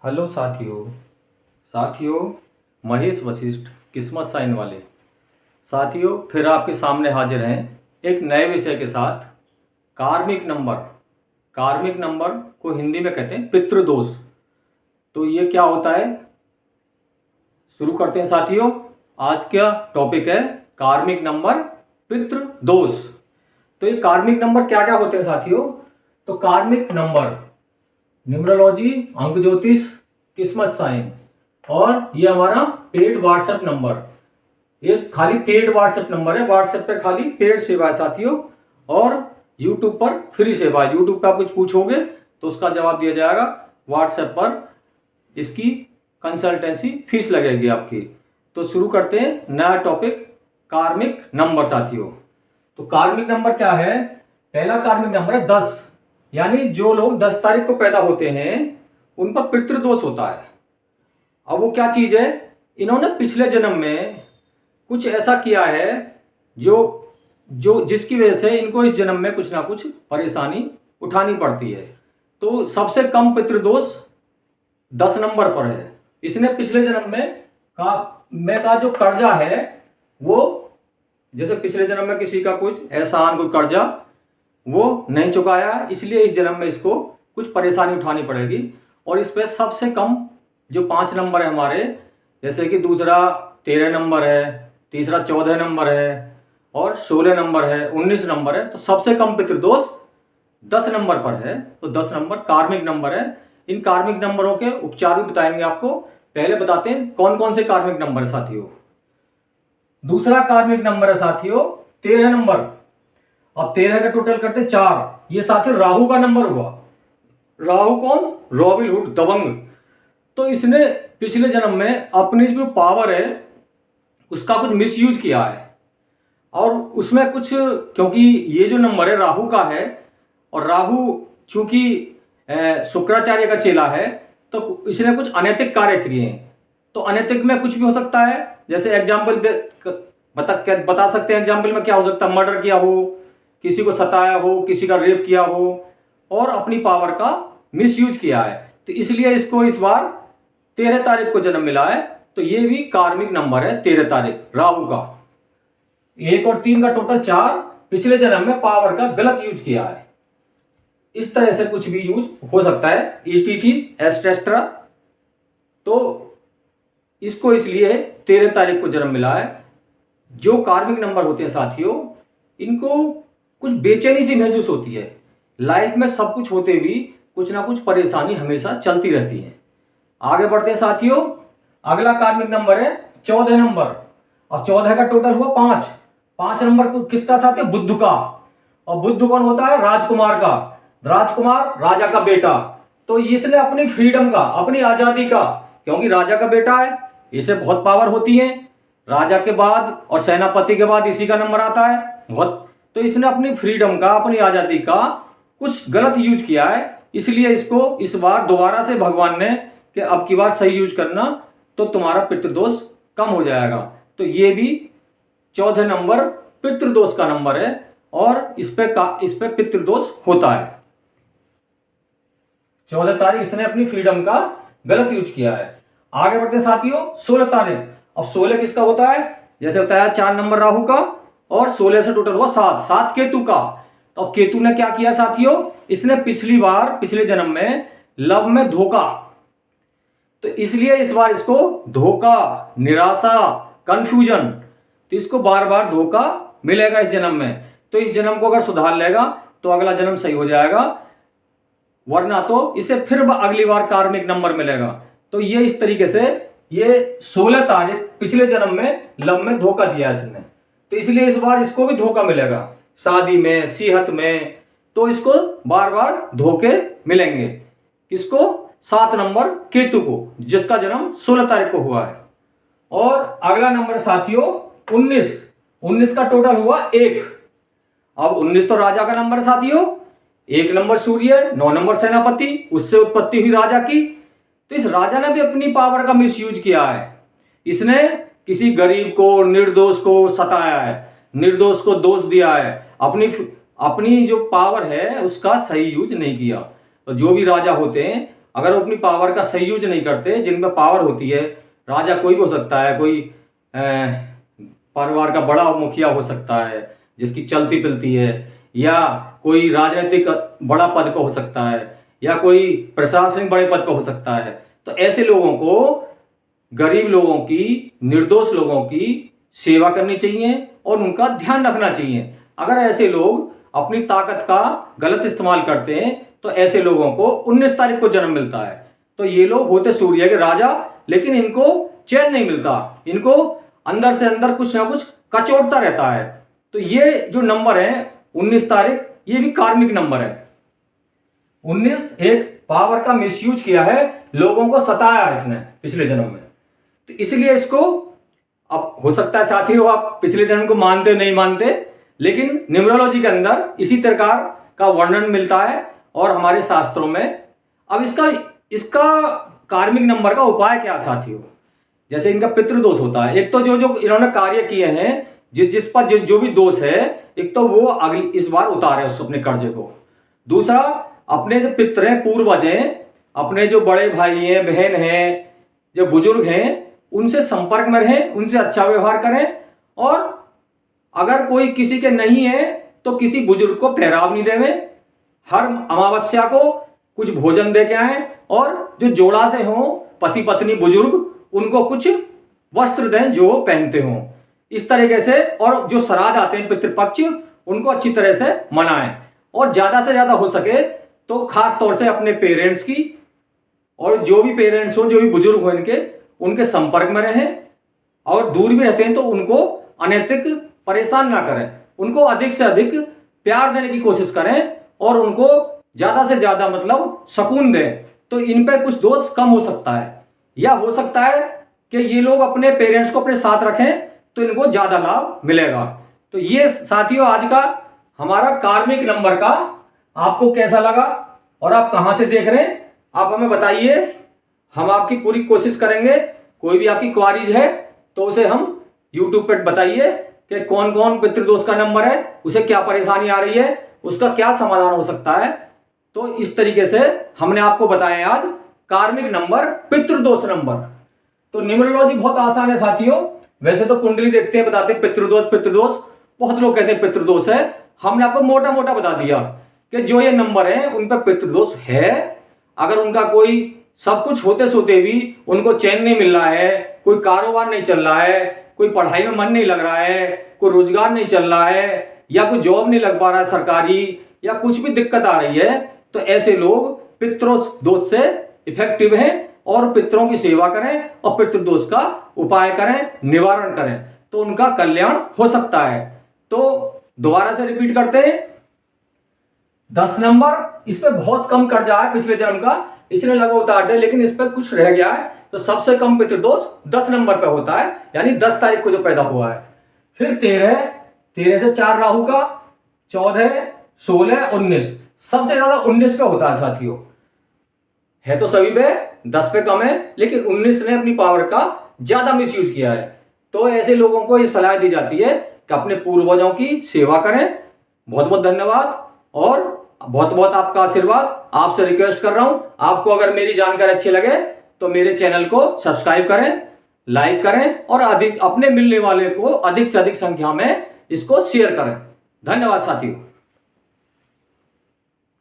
Hello साथियों। साथियों, महेश वशिष्ठ किस्मत साइन वाले साथियों फिर आपके सामने हाजिर हैं एक नए विषय के साथ। कार्मिक नंबर। कार्मिक नंबर को हिंदी में कहते हैं पितृदोष। तो ये क्या होता है, शुरू करते हैं साथियों। आज का टॉपिक है कार्मिक नंबर पितृदोष। तो ये कार्मिक नंबर क्या क्या होते हैं साथियों। तो कार्मिक नंबर न्यूमरोलॉजी, अंक ज्योतिष, किस्मत साइन, और ये हमारा पेड व्हाट्सएप नंबर। ये खाली पेड व्हाट्सएप नंबर है, व्हाट्सएप पे खाली पेड सेवा है साथियों। और यूट्यूब पर फ्री सेवा है। यूट्यूब पे आप कुछ पूछोगे तो उसका जवाब दिया जाएगा। व्हाट्सएप पर इसकी कंसल्टेंसी फीस लगेगी आपकी। तो शुरू करते हैं नया टॉपिक, कार्मिक नंबर साथियों। तो कार्मिक नंबर क्या है। पहला कार्मिक नंबर है 10, यानी जो लोग 10 तारीख को पैदा होते हैं उन पर पितृदोष होता है। अब वो क्या चीज है, इन्होंने पिछले जन्म में कुछ ऐसा किया है जो जो जिसकी वजह से इनको इस जन्म में कुछ ना कुछ परेशानी उठानी पड़ती है। तो सबसे कम पितृदोष 10 नंबर पर है। इसने पिछले जन्म में का जो कर्जा है वो, जैसे पिछले जन्म में किसी का कुछ एहसान, कोई कर्जा वो नहीं चुकाया, इसलिए इस जन्म में इसको कुछ परेशानी उठानी पड़ेगी। और इस पे सबसे कम जो 5 नंबर है हमारे, जैसे कि दूसरा 13 नंबर है, तीसरा 14 नंबर है, और 16 नंबर है, 19 नंबर है। तो सबसे कम पितृदोष 10 नंबर पर है। तो 10 नंबर कार्मिक नंबर है। इन कार्मिक नंबरों के उपचार भी बताएंगे आपको। पहले बताते हैं कौन कौन से कार्मिक नंबर है साथियों। दूसरा कार्मिक नंबर है साथियों 13 नंबर। अब 13 का टोटल करते 4। ये साथियों राहु का नंबर हुआ। राहु कौन, रॉबिन हुड, दबंग। तो इसने पिछले जन्म में अपनी जो पावर है उसका कुछ मिसयूज किया है। और उसमें कुछ, क्योंकि ये जो नंबर है राहु का है, और राहु चूंकि शुक्राचार्य का चेला है, तो इसने कुछ अनैतिक कार्य किए हैं। तो अनैतिक में कुछ भी हो सकता है। जैसे एग्जाम्पल बता सकते हैं, एग्जाम्पल में क्या हो सकता है। मर्डर किया हो, किसी को सताया हो, किसी का रेप किया हो, और अपनी पावर का मिसयूज किया है। तो इसलिए इसको इस बार 13 तारीख को जन्म मिला है। तो ये भी कार्मिक नंबर है 13 तारीख राहु का। 1 और 3 का टोटल 4। पिछले जन्म में पावर का गलत यूज किया है। इस तरह से कुछ भी यूज हो सकता है, ईस्टीटी, एस्टेस्ट्रा। तो इसको इसलिए 13 तारीख को जन्म मिला है। जो कार्मिक नंबर होते हैं साथियों, इनको कुछ बेचैनी सी महसूस होती है। लाइफ में सब कुछ होते भी कुछ ना कुछ परेशानी हमेशा चलती रहती है। आगे बढ़ते हैं साथियों। अगला कार्मिक नंबर है 14 नंबर। और 14 का टोटल हुआ 5। 5 नंबर को किसका साथियों, बुध का। और बुध कौन होता है, राजकुमार का। राजकुमार राजा का बेटा। तो इसने अपनी फ्रीडम का, अपनी आजादी का, क्योंकि राजा का बेटा है, इसे बहुत पावर होती है। राजा के बाद और सेनापति के बाद इसी का नंबर आता है बहुत। तो इसने अपनी फ्रीडम का, अपनी आजादी का कुछ गलत यूज किया है। इसलिए इसको इस बार दोबारा से भगवान ने कि अब की बार सही यूज करना तो तुम्हारा पितृदोष कम हो जाएगा। तो ये भी 14 नंबर पितृदोष का नंबर है, और इस पे पितृदोष होता है। 14 तारीख इसने अपनी फ्रीडम का गलत यूज किया है। आगे बढ़ते साथियों 16 तारीख। अब 16 किसका होता है, जैसे बताया 4 नंबर राहु का, और 16 से टोटल हुआ 7। 7 केतु का। तो अब केतु ने क्या किया साथियों, इसने पिछले जन्म में लव में धोखा, तो इसलिए इस बार इसको धोखा, निराशा, कंफ्यूजन, तो इसको बार बार धोखा मिलेगा इस जन्म में। तो इस जन्म को अगर सुधार लेगा तो अगला जन्म सही हो जाएगा, वरना तो इसे फिर अगली बार कार्मिक नंबर मिलेगा। तो ये इस तरीके से ये 16 तारीख पिछले जन्म में लव में धोखा दिया इसने, तो इसलिए इस बार इसको भी धोखा मिलेगा, शादी में, सेहत में। तो इसको बार बार धोखे मिलेंगे। किसको, 7 नंबर केतु को, जिसका जन्म 16 तारीख को हुआ है। और अगला नंबर साथियों 19। 19 का टोटल हुआ 1। अब 19 तो राजा का नंबर साथियों। 1 नंबर सूर्य, 9 नंबर सेनापति, उससे उत्पत्ति हुई राजा की। तो इस राजा ने भी अपनी पावर का मिसयूज किया है। इसने किसी गरीब को, निर्दोष को सताया है, निर्दोष को दोष दिया है, अपनी जो पावर है उसका सही यूज नहीं किया। तो जो भी राजा होते हैं अगर वो अपनी पावर का सही यूज नहीं करते, जिनमें पावर होती है, राजा कोई भी हो सकता है, कोई परिवार का बड़ा मुखिया हो सकता है जिसकी चलती पिलती है, या कोई राजनीतिक बड़ा पद पर हो सकता है, या कोई प्रशासनिक बड़े पद पर हो सकता है, तो ऐसे लोगों को, गरीब लोगों की, निर्दोष लोगों की सेवा करनी चाहिए और उनका ध्यान रखना चाहिए। अगर ऐसे लोग अपनी ताकत का गलत इस्तेमाल करते हैं तो ऐसे लोगों को 19 तारीख को जन्म मिलता है। तो ये लोग होते सूर्य के राजा, लेकिन इनको चैन नहीं मिलता, इनको अंदर से अंदर कुछ ना कुछ कचोटता रहता है। तो ये जो नंबर है 19 तारीख, ये भी कार्मिक नंबर है। 19 एक पावर का मिसयूज किया है, लोगों को सताया है इसने पिछले जन्म में, तो इसलिए इसको, अब हो सकता है साथी हो आप पिछले जन्म को मानते नहीं मानते, लेकिन न्यूमरोलॉजी के अंदर इसी प्रकार का वर्णन मिलता है और हमारे शास्त्रों में। अब इसका कार्मिक नंबर का उपाय क्या साथियों? जैसे इनका पितृदोष होता है, एक तो जो जो इन्होंने कार्य किए हैं, जिस पर जो भी दोष है, एक तो वो अगली इस बार उतारे उस अपने कर्जे को। दूसरा, अपने जो पितृ हैं, पूर्वज हैं, अपने जो बड़े भाई हैं, बहन हैं, जो बुजुर्ग हैं, उनसे संपर्क में रहें, उनसे अच्छा व्यवहार करें, और अगर कोई किसी के नहीं है तो किसी बुजुर्ग को पहराव नहीं देवें, हर अमावस्या को कुछ भोजन दे के आए, और जो जोड़ा से हों पति पत्नी बुजुर्ग, उनको कुछ वस्त्र दें जो पहनते हों, इस तरीके से। और जो श्राद्ध आते हैं पितृपक्ष, उनको अच्छी तरह से मनाएं, और ज़्यादा से ज़्यादा हो सके तो खास तौर से अपने पेरेंट्स की, और जो भी पेरेंट्स हो, जो भी बुजुर्ग हो इनके, उनके संपर्क में रहें, और दूर भी रहते हैं तो उनको अनैतिक परेशान ना करें, उनको अधिक से अधिक प्यार देने की कोशिश करें, और उनको ज़्यादा से ज़्यादा मतलब सुकून दें, तो इन पे कुछ दोष कम हो सकता है। या हो सकता है कि ये लोग अपने पेरेंट्स को अपने साथ रखें तो इनको ज़्यादा लाभ मिलेगा। तो ये साथियों आज का हमारा कार्मिक नंबर का आपको कैसा लगा, और आप कहाँ से देख रहे हैं, आप हमें बताइए, हम आपकी पूरी कोशिश करेंगे। कोई भी आपकी क्वारीज है तो उसे हम यूट्यूब पर बताइए कि कौन कौन पितृदोष का नंबर है, उसे क्या परेशानी आ रही है, उसका क्या समाधान हो सकता है। तो इस तरीके से हमने आपको बताया आज कार्मिक नंबर, पितृदोष नंबर। तो न्यूमरोलॉजी बहुत आसान है साथियों। वैसे तो कुंडली देखते हैं, बताते हैं पितृदोष पितृदोष, बहुत लोग कहते हैं पितृदोष है। हमने आपको मोटा मोटा बता दिया कि जो ये नंबर है उन पर पितृदोष है। अगर उनका कोई सब कुछ होते सोते भी उनको चैन नहीं मिल रहा है, कोई कारोबार नहीं चल रहा है, कोई पढ़ाई में मन नहीं लग रहा है, कोई रोजगार नहीं चल रहा है, या कोई जॉब नहीं लग पा रहा है सरकारी, या कुछ भी दिक्कत आ रही है, तो ऐसे लोग पितृदोष से इफेक्टिव हैं, और पितरों की सेवा करें और पितृदोष का उपाय करें, निवारण करें, तो उनका कल्याण हो सकता है। तो दोबारा से रिपीट करते हैं, 10 नंबर, इस पे बहुत कम कर्जा है पिछले जन्म का, इसने लगभग उतार दिया, लेकिन इस पे कुछ रह गया है। तो सबसे कम पितृदोष 10 नंबर पे होता है, यानी 10 तारीख को जो पैदा हुआ है। फिर 13 से 4 राहु का, 14, 16, 19, सबसे ज्यादा 19 पे होता है साथियों। है तो सभी पे 10 पे कम है, लेकिन 19 ने अपनी पावर का ज्यादा मिसयूज किया है। तो ऐसे लोगों को ये सलाह दी जाती है कि अपने पूर्वजों की सेवा करें। बहुत बहुत धन्यवाद और बहुत बहुत आपका आशीर्वाद। आपसे रिक्वेस्ट कर रहा हूं, आपको अगर मेरी जानकारी अच्छी लगे तो मेरे चैनल को सब्सक्राइब करें, लाइक करें, और अधिक अपने मिलने वाले को अधिक से अधिक संख्या में इसको शेयर करें। धन्यवाद साथियों।